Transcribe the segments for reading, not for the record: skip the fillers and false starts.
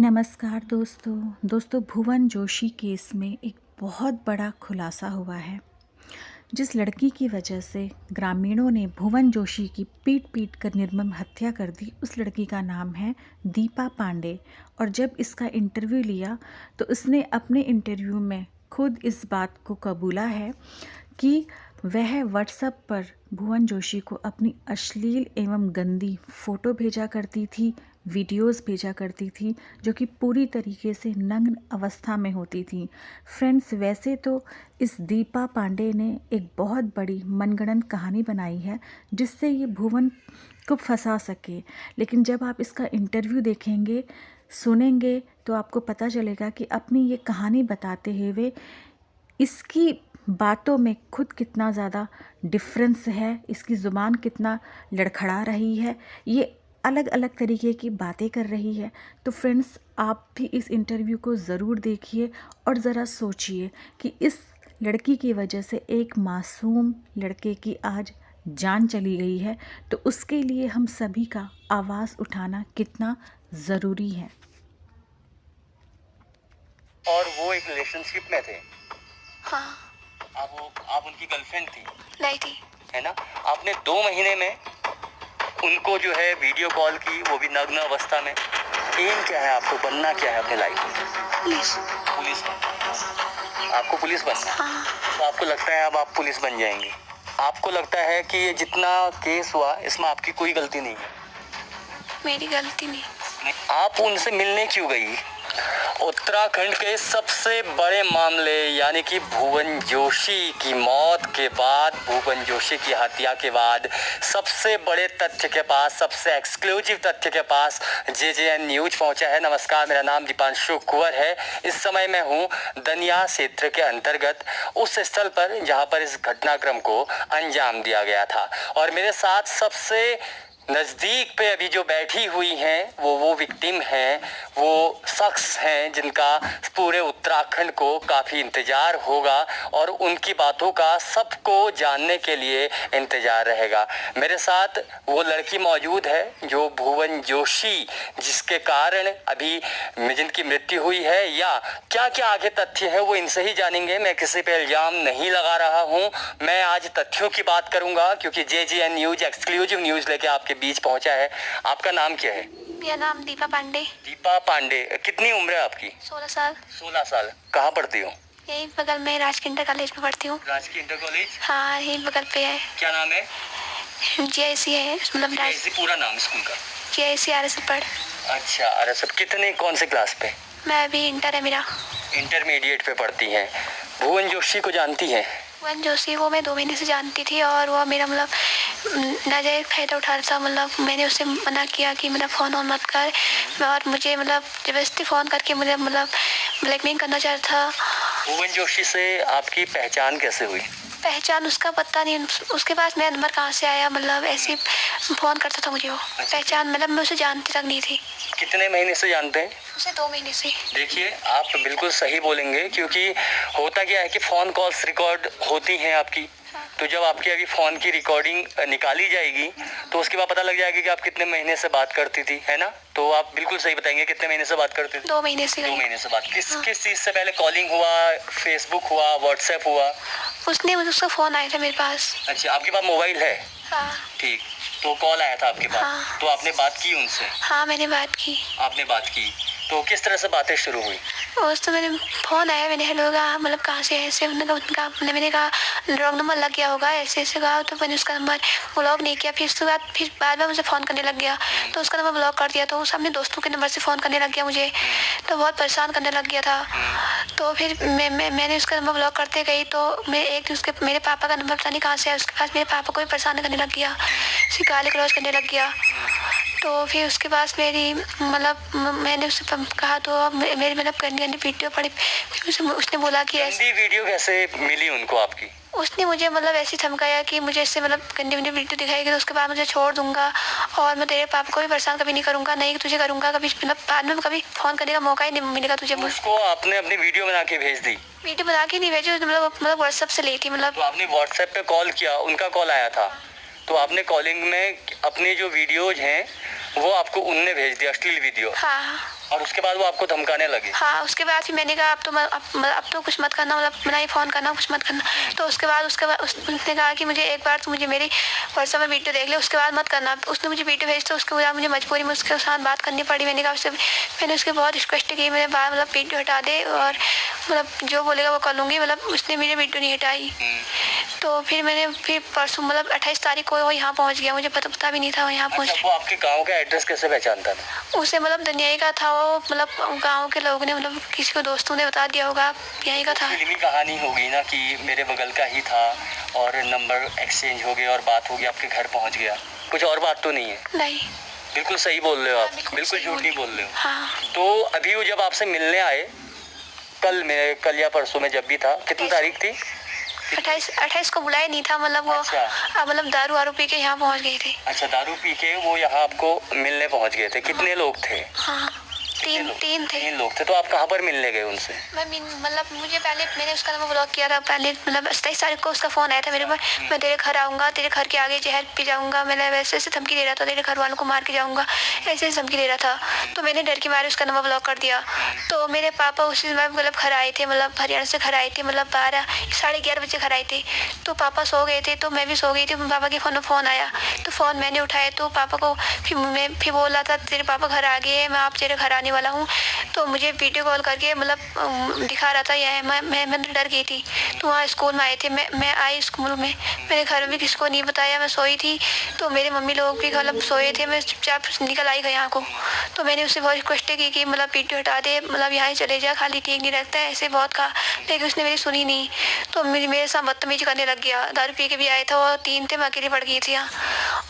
नमस्कार दोस्तों भुवन जोशी केस में एक बहुत बड़ा खुलासा हुआ है। जिस लड़की की वजह से ग्रामीणों ने भुवन जोशी की पीट कर निर्मम हत्या कर दी, उस लड़की का नाम है दीपा पांडे। और जब इसका इंटरव्यू लिया तो उसने अपने इंटरव्यू में खुद इस बात को कबूला है कि वह व्हाट्सएप पर भुवन जोशी को अपनी अश्लील एवं गंदी फ़ोटो भेजा करती थी, वीडियोस भेजा करती थी, जो कि पूरी तरीके से नग्न अवस्था में होती थी। फ्रेंड्स, वैसे तो इस दीपा पांडे ने एक बहुत बड़ी मनगढ़ंत कहानी बनाई है जिससे ये भुवन को फंसा सके, लेकिन जब आप इसका इंटरव्यू देखेंगे, सुनेंगे, तो आपको पता चलेगा कि अपनी ये कहानी बताते हुए इसकी बातों में खुद कितना ज़्यादा डिफरेंस है, इसकी ज़ुबान कितना लड़खड़ा रही है, ये अलग अलग तरीके की बातें कर रही है। तो फ्रेंड्स, आप भी इस इंटरव्यू को ज़रूर देखिए और ज़रा सोचिए कि इस लड़की की वजह से एक मासूम लड़के की आज जान चली गई है, तो उसके लिए हम सभी का आवाज़ उठाना कितना ज़रूरी है। और वो एक रिलेशनशिप में थे। हाँ। आप उनकी गर्लफ्रेंड थी? नहीं थी। है ना। आपने 2 महीने में उनको जो है वीडियो कॉल की, वो भी नग्न अवस्था में। एम क्या है, आपको बनना क्या है अपने लाइफ में? पुलिस। पुलिस आपको पुलिस बनना? हाँ। तो आपको लगता है अब आप पुलिस बन जाएंगे? आपको लगता है कि ये जितना केस हुआ इसमें आपकी कोई गलती नहीं है? मेरी गलती नहीं। आप उनसे मिलने क्यों गई? उत्तराखंड के सबसे बड़े मामले यानी कि भुवन जोशी की मौत के बाद, भुवन जोशी की हत्या के बाद सबसे बड़े तथ्य के पास, सबसे एक्सक्लूसिव तथ्य के पास JJN न्यूज पहुंचा है। नमस्कार, मेरा नाम दीपांशु कुंवर है। इस समय मैं हूं दनिया क्षेत्र के अंतर्गत उस स्थल पर जहां पर इस घटनाक्रम को अंजाम दिया गया था, और मेरे साथ सबसे नज़दीक पे अभी जो बैठी हुई हैं वो विक्टिम हैं, वो शख्स हैं जिनका पूरे उत्तराखंड को काफ़ी इंतज़ार होगा और उनकी बातों का सबको जानने के लिए इंतज़ार रहेगा। मेरे साथ वो लड़की मौजूद है जो भुवन जोशी, जिसके कारण अभी जिनकी मृत्यु हुई है, या क्या क्या आगे तथ्य है वो इनसे ही जानेंगे। मैं किसी पे इल्ज़ाम नहीं लगा रहा हूँ, मैं आज तथ्यों की बात करूँगा क्योंकि JJN न्यूज एक्सक्लूसिव न्यूज़ लेके आपके बीच पहुंचा है। आपका नाम क्या है? मेरा नाम दीपा पांडे। दीपा पांडे। कितनी उम्र है आपकी? 16 साल। 16 साल। कहाँ पढ़ती हो? यही बगल में राजकीय इंटर कॉलेज में पढ़ती हूँ। राजकीय इंटर कॉलेज? हाँ, यही बगल पे है। क्या नाम है? JIC है, मतलब JIC पूरा नाम स्कूल का? JIC RS पढ़। अच्छा, RS। कितने, कौन से क्लास पे? मैं अभी इंटर है मेरा। इंटरमीडिएट पे पढ़ती हैं। भुवन जोशी को जानती हैं? भुवन जोशी को मैं 2 महीने से जानती थी और वो मेरा मतलब नाजायज़ फ़ायदा उठा रहा था। मतलब मैंने उससे मना किया कि मेरा फ़ोन ऑन मत कर, और मुझे मतलब ज़बरदस्ती फ़ोन करके मुझे मतलब ब्लैकमेल करना चाहता था। भुवन जोशी से आपकी पहचान कैसे हुई? पहचान उसका पता नहीं, उसके पास मेरा नंबर कहाँ से आया, मतलब ऐसे फ़ोन करता था मुझे वो। पहचान मतलब मैं उसे जानती तक नहीं थी। कितने महीने से जानते हैं? उसे 2 महीने से। देखिए, आप बिल्कुल सही बोलेंगे क्योंकि होता क्या है कि फ़ोन कॉल्स रिकॉर्ड होती हैं आपकी। तो जब आपकी अभी फ़ोन की रिकॉर्डिंग निकाली जाएगी तो उसके बाद पता लग जाएगा कि आप कितने महीने से बात करती थी, है ना? तो आप बिल्कुल सही बताएंगे कितने महीने से बात करती थी? 2 महीने से। 2 महीने से बात। किस चीज़ से पहले कॉलिंग हुआ, फेसबुक हुआ, व्हाट्सएप हुआ? उसका फ़ोन आया था मेरे पास। अच्छा, आपके पास मोबाइल है? हाँ। ठीक। तो कॉल आया था आपके पास? हाँ। तो आपने बात की उनसे? हाँ, मैंने बात की। आपने बात की, तो किस तरह से बातें शुरू हुई? उस तो मैंने फ़ोन आया, मैंने हेलो कहा, मतलब कहाँ से, ऐसे उनका मैंने कहा रॉन्ग नंबर लग गया होगा, ऐसे कहा। तो मैंने उसका नंबर ब्लॉक नहीं किया। फिर उसके बाद फिर बार मुझे फ़ोन करने लग गया, तो उसका नंबर ब्लॉक कर दिया। तो उस अपने दोस्तों के नंबर से फ़ोन करने लग गया मुझे, तो बहुत परेशान करने लग गया था। तो फिर मैंने उसका नंबर ब्लॉक करते गई, तो मैं एक दिन उसके मेरे पापा का नंबर पता नहीं कहाँ से आया उसके पास, मेरे पापा को भी परेशान करने लग गया, गाली गलौज करने लग गया। तो फिर उसके पास मेरी मतलब मैंने उससे कहा, तो मेरी मतलब गंदी वीडियो पड़ी। फिर उसने बोला कि ऐसी वीडियो कैसे मिली उनको आपकी? उसने मुझे मतलब ऐसे धमकाया कि मुझे इससे मतलब गंदी वीडियो दिखाएगी तो उसके बाद मुझे छोड़ दूंगा, और मैं तेरे पापा को भी परेशान कभी नहीं करूंगा, नहीं तुझे करूंगा कभी, मतलब बाद में कभी फ़ोन करने का मौका ही नहीं मिलेगा तुझे। उसको आपने अपनी वीडियो बना के भेज दी? वीडियो बना के नहीं भेजी, मतलब व्हाट्सएप से ली थी। मतलब तो आपने व्हाट्सएप पे कॉल किया, उनका कॉल आया था, तो आपने कॉलिंग में अपनी जो वीडियोज हैं वो आपको उनने भेज दिया अश्लील वीडियो, हाँ और उसके बाद वो आपको धमकाने लगे। हाँ, उसके बाद फिर मैंने कहा अब तो कुछ मत करना, मतलब ना ही फ़ोन करना, कुछ मत करना। तो उसके बाद उसने कहा कि मुझे एक बार तो मुझे मेरी व्हाट्सएप में वीडियो देख ले, उसके बाद मत करना। उसने मुझे वीडियो भेजी तो उसके बाद मुझे मजबूरी में उसके साथ बात करनी पड़ी। मैंने उसके बहुत रिक्वेस्ट की, मेरे बात मतलब वीडियो हटा दे, और मतलब जो बोलेगा वो कर लूँगी। मतलब उसने मेरी वीडियो नहीं हटाई। तो फिर परसों मतलब 28 तारीख को वो यहाँ पहुँच गया, मुझे पता भी नहीं था वो यहाँ पहुँच। अच्छा, वो आपके गाँव का एड्रेस कैसे पहचानता था? उसे मतलब दुनियाई का था वो, मतलब गांव के लोगों ने, मतलब किसी को दोस्तों ने बता दिया होगा, यहीं का था। फिल्मी कहानी होगी ना कि मेरे बगल का ही था और नंबर एक्सचेंज हो गया और बात हो गई, आपके घर पहुंच गया, कुछ और बात तो नहीं है? नहीं, बिल्कुल सही बोल रहे हो आप, बिल्कुल बिल्कुल सही झूठ बोल नहीं रही बोल रहे हो। हाँ। तो अभी वो जब आपसे मिलने आए, कल या परसों में जब भी था, कितनी तारीख थी? 28 को बुलाया नहीं था, मतलब वो अच्छा। मतलब दारू वारू पी के यहाँ पहुँच गए थे। अच्छा, दारू पी के वो यहाँ आपको मिलने पहुंच गए थे। कितने लोग थे? हाँ, तीन थे। 3 लोग थे। तो आप कहाँ पर मिलने गए उनसे? मतलब मुझे पहले मैंने उसका नंबर ब्लॉक किया था पहले, मतलब 27 तारीख को उसका फ़ोन आया था मेरे पास, मैं तेरे घर आऊँगा, तेरे घर के आगे जहर पी जाऊँगा, मैंने वैसे धमकी दे रहा था, तेरे घर वालों को मार के जाऊँगा, ऐसे धमकी दे रहा था। तो मैंने डर के मारे उसका नंबर ब्लॉक कर दिया। तो मेरे पापा उसी समय मतलब घर आए थे, मतलब हरियाणा से घर आए थे, मतलब 12 साढ़े 11 बजे घर आए थे। तो पापा सो गए थे, तो मैं भी सो गई थी। पापा के फ़ोन में फ़ोन आया, तो फ़ोन मैंने उठाया, तो पापा को फिर बोला था तेरे पापा घर आ गए हैं, मैं आप तेरे घर आने वाला हूँ। तो मुझे वीडियो कॉल करके मतलब दिखा रहा था, यह मैं डर गई थी। तो वहाँ स्कूल में आए थे, मैं आई स्कूल में, मेरे घर में भी किसी को नहीं बताया, मैं सोई थी। तो मेरे मम्मी लोग भी मतलब सोए थे, मैं चुपचाप निकल आई यहाँ को। तो मैंने उससे बहुत रिक्वेस्ट की कि मतलब वीडियो हटा दे, मतलब यहाँ ही चले जा, खाली ठीक नहीं लगता है, ऐसे बहुत कहा, लेकिन उसने मेरी सुनी नहीं। तो मेरे साथ बदतमीजी करने लग गया। दारू पी के भी आया था, और 3 थे, मैं अकेली पड़ गई थी यहाँ।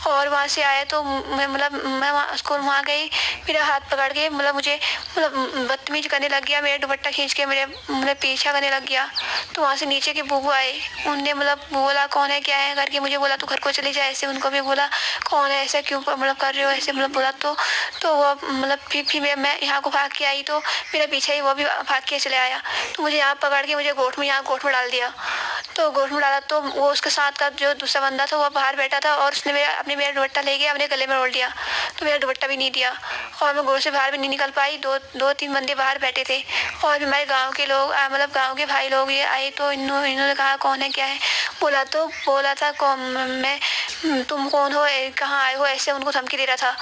और वहाँ से आया तो मैं वहाँ स्कूल वहाँ गई, मेरा हाथ पकड़ के मतलब मुझे मतलब बदतमीज करने लग गया, मेरा दुपट्टा खींच के मेरे पीछा करने लग गया। तो वहाँ से नीचे के बुबू आए, उनने मतलब बोला कौन है क्या है करके, मुझे बोला तू घर को चली जाए, ऐसे उनको भी बोला कौन है, ऐसा क्यों मतलब कर रहे हो, ऐसे मतलब बोला। तो वो मतलब फिर मैं यहाँ को भाग के आई, तो मेरा पीछे ही वो भी भाग के चले आया। तो मुझे यहाँ पकड़ के मुझे गोठ में डाल दिया। तो गोठ में डाला तो वो उसके साथ का जो दूसरा बंदा था वो बाहर बैठा था, और उसने मेरा दुपट्टा ले गया, अपने गले में रोल दिया। तो मेरा दुपट्टा भी नहीं दिया, और मैं गोठ से बाहर भी नहीं निकल पाई। 2-3 बंदे बाहर बैठे थे, और हमारे गांव के लोग मतलब गांव के भाई लोग ये आए। तो इन्होंने कहा कौन है क्या है, बोला था मैं तुम कौन हो, कहाँ आए हो, ऐसे उनको धमकी दे रहा था।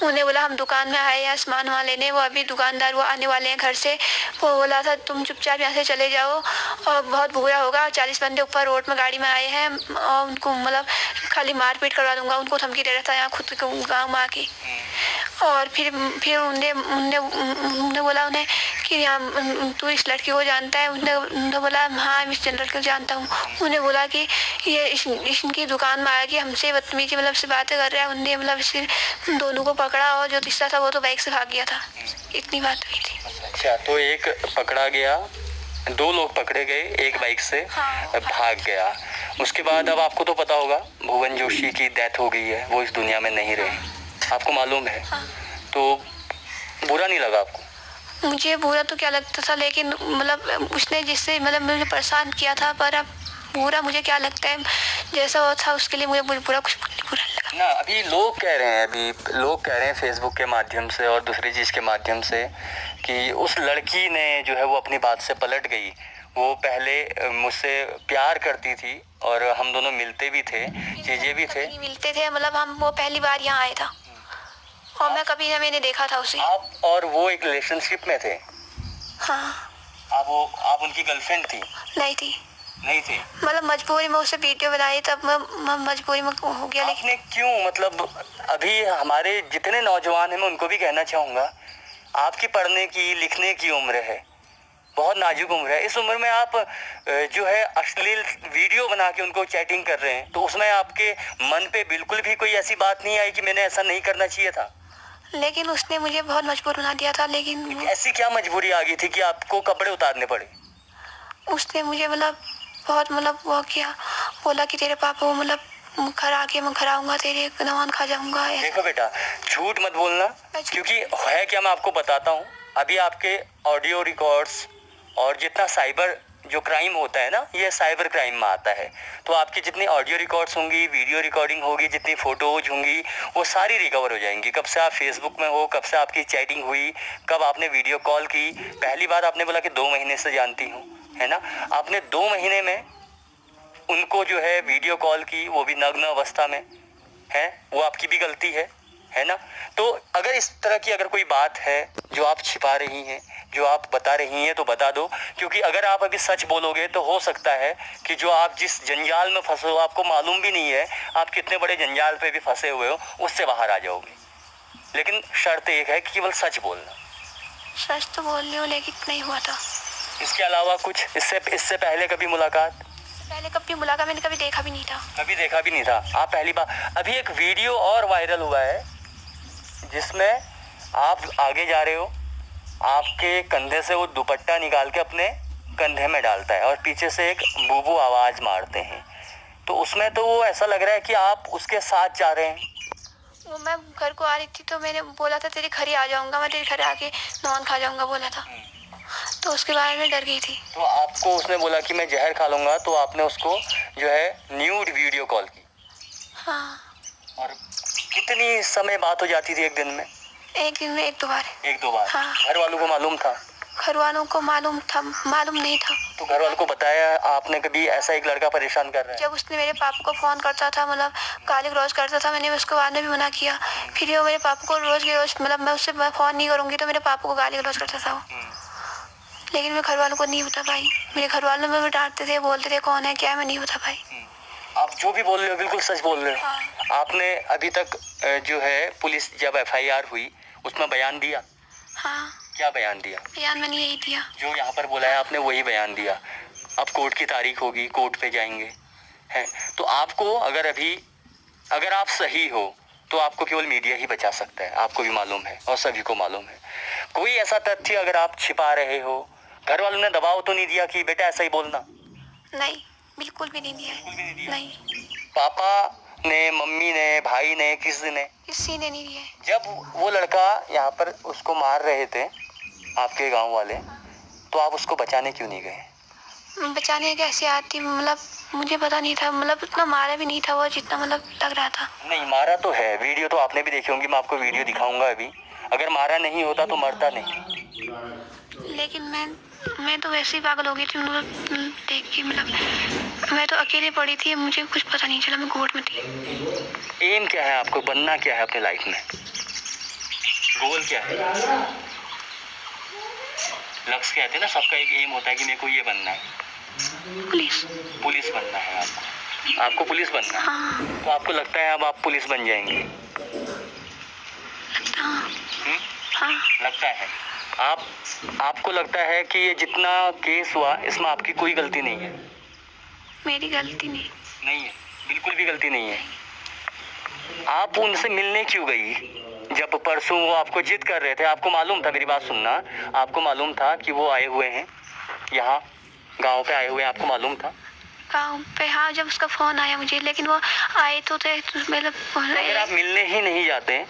उन्हें बोला हम दुकान में आए हैं सामान वहाँ लेने, वो अभी दुकानदार वो आने वाले हैं घर से। वो बोला था तुम चुपचाप यहाँ से चले जाओ और बहुत बुरा होगा, 40 बंदे ऊपर रोड में गाड़ी में आए हैं, और उनको मतलब खाली मारपीट करवा दूंगा, उनको धमकी दे रहा था यहाँ खुद गाँव में आके। और फिर उन्हें बोला उन्हें कि यहाँ तू इस लड़की को जानता है। उन्होंने बोला हाँ मैं इस लड़के को जानता हूँ। उन्हें बोला कि ये इनकी दुकान में आया कि हमसे बदतमीजी मतलब से बातें कर रहा है। उन्हें मतलब इसे दोनों को पकड़ा, और जो तीसरा था वो तो बाइक से भाग गया था। इतनी बात हुई थी। अच्छा, तो एक पकड़ा गया, 2 लोग पकड़े गए, एक बाइक से भाग गया। उसके बाद अब आपको तो पता होगा भुवन जोशी की डेथ हो गई है, वो इस दुनिया में नहीं रहे, आपको मालूम है। तो बुरा नहीं लगा आपको? मुझे बुरा तो क्या लगता था, लेकिन मतलब उसने जिससे मतलब मुझे परेशान किया था, पर अब बुरा मुझे क्या लगता है, जैसा वो था उसके लिए मुझे बुरा लगा ना। अभी लोग कह रहे हैं फेसबुक के माध्यम से और दूसरी चीज़ के माध्यम से कि उस लड़की ने जो है वो अपनी बात से पलट गई। वो पहले मुझसे प्यार करती थी और हम दोनों मिलते भी थे, चीज़ें भी थे, मिलते थे। मतलब वो पहली बार यहाँ आया था, और मैं कभी ना मैंने देखा था उसे। आप और वो एक रिलेशनशिप में थे? हाँ। आप उनकी गर्लफ्रेंड थी? नहीं थी। मतलब मजबूरी में उसे वीडियो बनाई, तब मैं मजबूरी में हो गया। लेकिन आपने क्यों, मतलब अभी हमारे जितने नौजवान हैं मैं उनको भी कहना चाहूँगा, आपकी पढ़ने की लिखने की उम्र है, बहुत नाजुक उम्र है। इस उम्र में आप जो है अश्लील वीडियो बना के उनको चैटिंग कर रहे हैं, तो उसमें आपके मन पे बिल्कुल भी कोई ऐसी बात नहीं आई कि मैंने ऐसा नहीं करना चाहिए था? लेकिन उसने मुझे बहुत मजबूर बना दिया था। लेकिन ऐसी क्या मजबूरी आ गई थी कि आपको कपड़े उतारने पड़े? उसने मुझे मतलब बहुत मतलब वो किया, बोला कि तेरे पापा मतलब घर आके मैं घर आऊँगा, तेरे नवान खा जाऊँगा। देखो बेटा, झूठ मत बोलना, क्योंकि है क्या मैं आपको बताता हूँ। अभी आपके ऑडियो रिकॉर्ड्स और जितना साइबर जो क्राइम होता है ना, ये साइबर क्राइम में आता है। तो आपकी जितनी ऑडियो रिकॉर्ड्स होंगी, वीडियो रिकॉर्डिंग होगी, जितनी फ़ोटोज़ होंगी, वो सारी रिकवर हो जाएंगी। कब से आप फेसबुक में हो, कब से आपकी चैटिंग हुई, कब आपने वीडियो कॉल की। पहली बात आपने बोला कि 2 महीने से जानती हूँ, है ना। आपने 2 महीने में उनको जो है वीडियो कॉल की, वो भी नग्न अवस्था में, है, वो आपकी भी गलती है ना। तो अगर इस तरह की अगर कोई बात है जो आप छिपा रही हैं, जो आप बता रही हैं, तो बता दो। क्योंकि अगर आप अभी सच बोलोगे तो हो सकता है कि जो आप जिस जंजाल में फंसे हो, आपको मालूम भी नहीं है आप कितने बड़े जंजाल पे भी फंसे हुए हो, उससे बाहर आ जाओगे। लेकिन शर्त एक है कि केवल सच बोलना। सच तो बोल रही हूँ लेकिन नहीं हुआ था। इसके अलावा कुछ इससे पहले कभी मुलाकात? पहले कभी मुलाकात मैंने कभी देखा भी नहीं था। कभी देखा भी नहीं था। आप पहली बार। अभी एक वीडियो और वायरल हुआ है जिसमें आप आगे जा रहे हो, आपके कंधे से वो दुपट्टा निकाल के अपने कंधे में डालता है और पीछे से एक बूबू आवाज़ मारते हैं। तो उसमें तो वो ऐसा लग रहा है कि आप उसके साथ जा रहे हैं। वो मैं घर को आ रही थी तो मैंने बोला था तेरे घर ही आ जाऊंगा, मैं तेरे घर आके नॉन खा जाऊंगा बोला था। तो उसके बारे में डर गई थी। तो आपको उसने बोला कि मैं जहर खा लूँगा, तो आपने उसको जो है न्यूड वीडियो कॉल की। हाँ। और कितनी समय बात हो जाती थी एक दिन में? एक दिन में 1-2 बार। 1-2 बार। हाँ। घर वालों को मालूम था? घर वालों को मालूम था, मालूम नहीं था। तो घर वालों को बताया आपने कभी ऐसा एक लड़का परेशान कर रहा है? जब उसने मेरे पापा को फ़ोन करता था, मतलब गाली गलौज करता था, मैंने उसके बाद में भी मना किया। फिर वो मेरे पापा को रोज़ के रोज़, मतलब मैं उससे फ़ोन नहीं करूँगी तो मेरे पापा को गाली गलौज करता था वो। लेकिन मैं घर वालों को नहीं बता पाई। मेरे घर वालों में भी डांटते थे, बोलते थे कौन है क्या है, मैं नहीं बता पाई। आप जो भी बोल रहे हो बिल्कुल सच बोल रहे हो। हाँ। आपने अभी तक जो है पुलिस जब FIR हुई उसमें बयान दिया? हाँ। क्या बयान दिया? बयान मैंने यही दिया जो यहाँ पर बोला है आपने वही बयान दिया। अब कोर्ट की तारीख होगी, कोर्ट पे जाएंगे, हैं। तो आपको अगर आप सही हो तो आपको केवल मीडिया ही बचा सकता है, आपको भी मालूम है और सभी को मालूम है। कोई ऐसा तथ्य अगर आप छिपा रहे हो, घर वालों ने दबाव तो नहीं दिया कि बेटा ऐसा ही बोलना? नहीं, बिल्कुल भी नहीं दिया। नहीं, पापा ने, मम्मी ने, भाई ने, किसी ने? किसी ने नहीं दिया। जब वो लड़का यहाँ पर उसको मार रहे थे आपके गांव वाले, तो आप उसको बचाने क्यों नहीं गए? बचाने कैसे आती, मतलब मुझे पता नहीं था, मतलब उतना मारा भी नहीं था वो जितना मतलब लग रहा था। नहीं, मारा तो है। वीडियो तो आपने भी देखी होंगी, मैं आपको वीडियो दिखाऊंगा अभी। अगर मारा नहीं होता तो मरता नहीं। लेकिन मैं तो वैसे ही पागल हो गई थी, मतलब देख के, मतलब मैं तो अकेले पड़ी थी, मुझे कुछ पता नहीं चला, मैं कोर्ट में थी। एम क्या है आपको, बनना क्या है अपने लाइफ में? गोल क्या है? लक्ष्य कहते हैं ना, सबका एक एम होता है कि मेरे को ये बनना है। पुलिस बनना है आपको पुलिस बनना है। हाँ। तो आपको लगता है अब आप पुलिस बन जाएंगे? हाँ। लगता है। आपको लगता है कि ये जितना केस हुआ इसमें आपकी कोई गलती नहीं है? मेरी गलती नहीं है, बिल्कुल भी गलती नहीं है। आप उनसे मिलने क्यों गई? जब परसों वो आपको जिद कर रहे थे, आपको मालूम था, मेरी बात सुनना, आपको मालूम था कि वो आए हुए हैं यहाँ गांव पे आए हुए हैं, आपको मालूम था? गाँव पे, हाँ, जब उसका फ़ोन आया मुझे, लेकिन वो आए तो थे, मतलब अगर आप मिलने ही नहीं जाते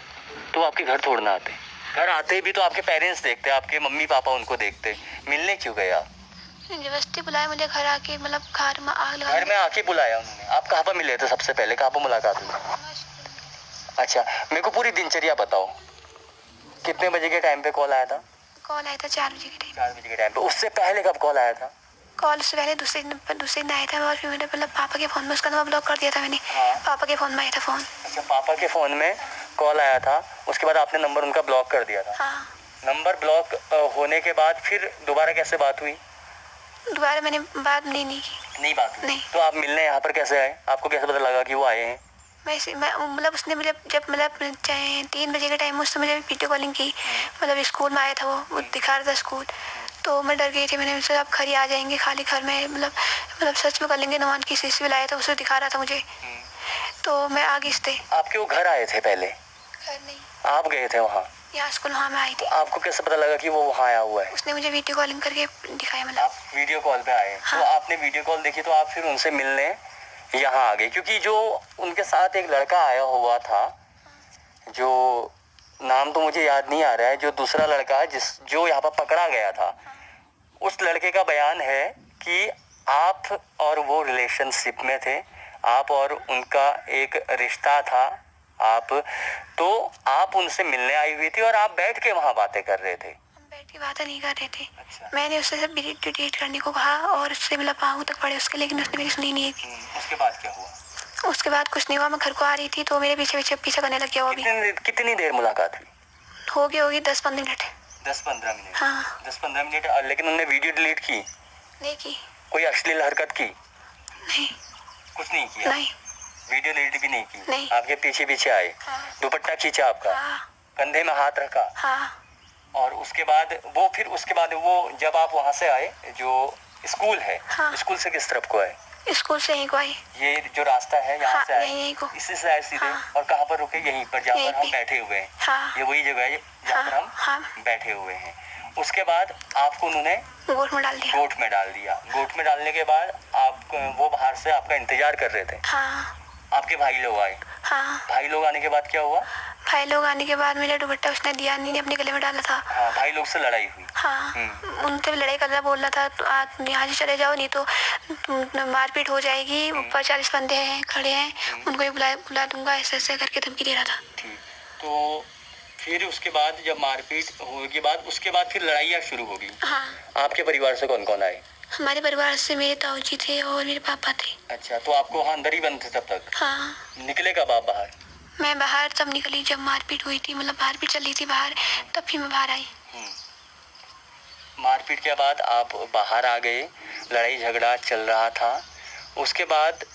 तो आपके घर थोड़ना आते। घर आते भी तो आपके पेरेंट्स देखते, आपके मम्मी पापा उनको देखते। मिलने क्यों गए आप? जबरदस्ती बुलाया मुझे घर आके, मतलब घर में आग लगा। घर में आके बुलाया उन्होंने? आप कहाँ पर मिले थे सबसे पहले, कहाँ पर मुलाकात हुई? अच्छा, मेरे को पूरी दिनचर्या बताओ। कितने बजे के टाइम पे कॉल आया था? कॉल आया था 4 बजे के टाइम। 4 बजे के टाइम पे। उससे पहले कब कॉल आया था? कॉल से पहले दूसरे दिन आया था, और फिर मैंने मतलब पापा के फ़ोन में उसका नंबर ब्लॉक कर दिया था मैंने। हाँ। पापा के फ़ोन में आया था फ़ोन। अच्छा, पापा के फ़ोन में कॉल आया था, उसके बाद आपने नंबर उनका ब्लॉक कर दिया था? हाँ। नंबर ब्लॉक होने के बाद फिर दोबारा कैसे बात हुई? दोबारा मैंने बात नहीं की। नहीं बात हुई? नहीं। तो आप मिलने यहाँ पर कैसे आए? आपको कैसे पता लगा कि वो आए हैं? मैं मतलब उसने मुझे जब मतलब 3 बजे के टाइम उसने मुझे वीडियो कॉलिंग की, मतलब स्कूल में आया था वो दिखा रहा था स्कूल। तो मैं डर गई थी, मैंने उससे आप घर ही आ जाएंगे खाली घर में, मतलब सच में कर लेंगे। नवान की शीशी भी लाया था, उसे दिखा रहा था मुझे, तो मैं आ गई इससे। आपके वो घर आए थे पहले? घर नहीं, आप गए थे वहाँ? यहाँ स्कूल वहाँ में आई थी। आपको कैसे पता लगा कि वो वहाँ आया हुआ है? उसने मुझे वीडियो कॉलिंग करके दिखाया, मतलब। आप वीडियो कॉल पे आए? हाँ। तो आपने वीडियो कॉल देखी तो आप फिर उनसे मिलने यहाँ आ गए, क्योंकि जो उनके साथ एक लड़का आया हुआ था, जो नाम तो मुझे याद नहीं आ रहा है, जो दूसरा लड़का जो यहाँ पर पकड़ा गया था, उस लड़के का बयान है कि आप और वो रिलेशनशिप में थे, आप और उनका एक रिश्ता था, आप उनसे मिलने आई हुई थी और आप बैठ के वहाँ बातें कर रहे थे। हम बैठ के बातें नहीं कर रहे थे। अच्छा। मैंने उससे सब डिलीट करने को कहा और उससे मतलब पाँव तक पड़े उसके, लेकिन उसने मेरी सुनी नहीं है। उसके बाद क्या हुआ? उसके बाद कुछ नहीं हुआ। मैं घर को आ रही थी तो मेरे पीछे करने लग गया वो भी। कितनी देर मुलाकात हुई? होगी 10-15 मिनट। 10-15 मिनट? हाँ। 10-15 मिनट। लेकिन उन्होंने वीडियो डिलीट की? नहीं की। कोई अश्लील हरकत की? नहीं। कुछ नहीं किया? नहीं। वीडियो डिलीट भी नहीं की? नहीं। आपके पीछे आए? हाँ। दुपट्टा खींचा आपका? हाँ। कंधे में हाथ रखा? हाँ। और उसके बाद वो जब आप वहाँ से आए, जो स्कूल है, हाँ। स्कूल से किस तरफ को आए? स्कूल से यहीं को आई। ये जो रास्ता है यहाँ हाँ, से आए? यहीं को। इससे से आए सीधे? हाँ। और कहाँ पर रुके? यहीं पर जहाँ यहीं पर हम पे। बैठे हुए हैं। हाँ। ये वही जगह है जहाँ पर हम हाँ। बैठे हुए हैं। उसके बाद आपको उन्होंने गोट में डाल दिया। गोट में डाल दिया। गोट में डालने के बाद वो बाहर से आपका इंतजार कर रहे थे? हाँ। आपके भाई लोग आए? हाँ। भाई लोग आने के बाद क्या हुआ? भाई लोग आने के बाद मेरा दुपट्टा उसने दिया नहीं, अपने गले में डाला था। हाँ, भाई लोग से लड़ाई हुई? हाँ। उनसे भी लड़ाई करना बोल रहा था, तो आप यहाँ से चले जाओ नहीं तो मारपीट हो जाएगी, ऊपर 40 बंदे हैं खड़े हैं, उनको ही बुला दूंगा, ऐसे करके धमकी दे रहा था। ठीक। तो फिर उसके बाद जब मारपीट होने के बाद उसके बाद फिर लड़ाइयाँ शुरू हो गई? हाँ। आपके परिवार से कौन कौन आए? हमारे परिवार से मेरे ताऊ जी थे और मेरे पापा थे। अच्छा, तो आपको वहाँ अंदर ही बंद थे तब तक? हाँ। निकले कब आप बाहर? मैं बाहर तब निकली जब मारपीट हुई थी, मतलब मारपीट चल रही थी बाहर, तब फिर मैं बाहर आई। मारपीट के बाद आप बाहर आ गए, लड़ाई झगड़ा चल रहा था। उसके बाद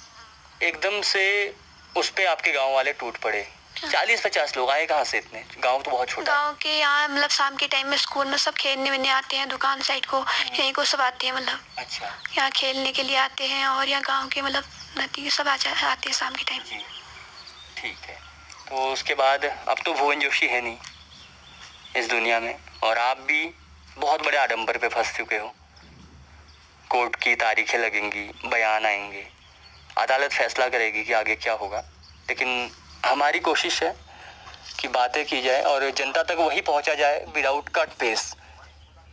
एकदम से उस पे आपके गांव वाले टूट पड़े। 40-50 लोग आए कहाँ से इतने? गांव तो बहुत छोटा है। गाँव के यहाँ मतलब शाम के टाइम में स्कूल में सब खेलने वेलने आते हैं, दुकान साइड को यहीं को सब आते हैं, मतलब अच्छा। यहाँ खेलने के लिए आते हैं और यहाँ गाँव के मतलब नदी के सब आते हैं शाम के टाइम। जी, ठीक है। तो उसके बाद अब तो भुवन जोशी है नहीं इस दुनिया में, और आप भी बहुत बड़े आडंबर पे फंस चुके हो। कोर्ट की तारीखें लगेंगी, बयान आएंगे, अदालत फैसला करेगी कि आगे क्या होगा। लेकिन हमारी कोशिश है कि बातें की जाए और जनता तक वही पहुंचा जाए विदाउट कट पेस।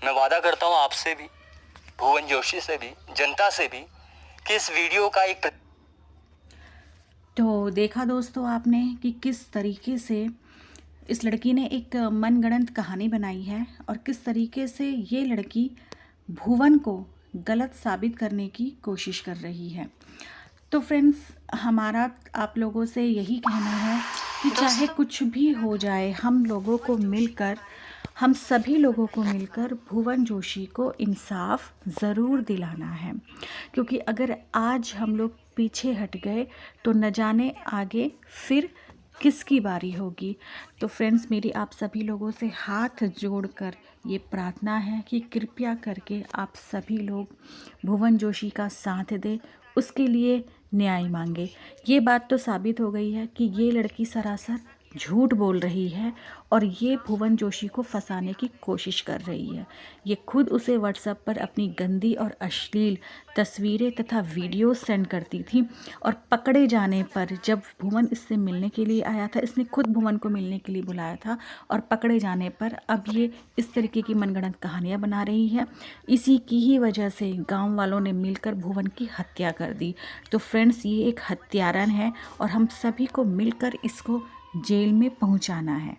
मैं वादा करता हूं आपसे भी, भुवन जोशी से भी, जनता से भी, कि इस वीडियो का एक तो देखा दोस्तों आपने कि किस तरीके से इस लड़की ने एक मनगढ़ंत कहानी बनाई है और किस तरीके से ये लड़की भुवन को गलत साबित करने की कोशिश कर रही है। तो फ्रेंड्स, हमारा आप लोगों से यही कहना है कि चाहे कुछ भी हो जाए, हम सभी लोगों को मिलकर भुवन जोशी को इंसाफ ज़रूर दिलाना है, क्योंकि अगर आज हम लोग पीछे हट गए तो न जाने आगे फिर किसकी बारी होगी। तो फ्रेंड्स, मेरी आप सभी लोगों से हाथ जोड़कर ये प्रार्थना है कि कृपया करके आप सभी लोग भुवन जोशी का साथ दें, उसके लिए न्याय मांगे। ये बात तो साबित हो गई है कि ये लड़की सरासर झूठ बोल रही है और ये भुवन जोशी को फंसाने की कोशिश कर रही है। ये खुद उसे व्हाट्सएप पर अपनी गंदी और अश्लील तस्वीरें तथा वीडियो सेंड करती थी और पकड़े जाने पर, जब भुवन इससे मिलने के लिए आया था, इसने खुद भुवन को मिलने के लिए बुलाया था, और पकड़े जाने पर अब ये इस तरीके की मनगढ़ंत कहानियाँ बना रही है। इसी की ही वजह से गाँव वालों ने मिलकर भुवन की हत्या कर दी। तो फ्रेंड्स, ये एक हत्यारन है और हम सभी को मिलकर इसको जेल में पहुंचाना है।